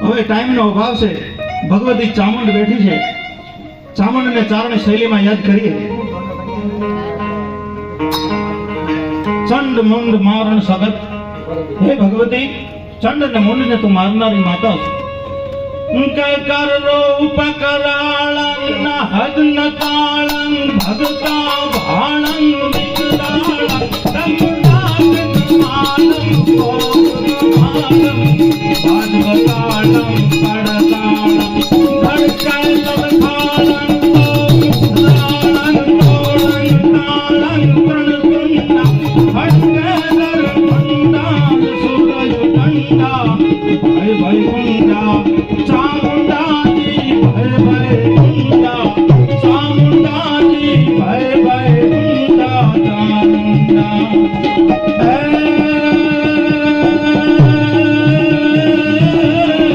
હવે ટાઈમનો અભાવ છે. ભગવતી ચામુંડ બેઠી છે. ચામુંડને ચારણ શૈલીમાં યાદ કરીએ. ચંડ મુંડ મારણ સગત. હે ભગવતી, ચંડ અને મુંડને તું મારનારી માતા છે. કે કરો ઉપકરાળં હદન તાળં ભગતા ભાણં વિકરાળં તમનાગ માનં કોરમાલં ભાગવતાળં પડતાળં ધડકલ લવથાળં તોળણ તોળણ તાળં ત્રણકુંડા હડકેદર ભંડા સુરજ દંડા ભય ભય કુંડા ચામુંડા જી ભય ભય કુંડા ચામુંડા જી ભય ભય કુંડા ચામુંડા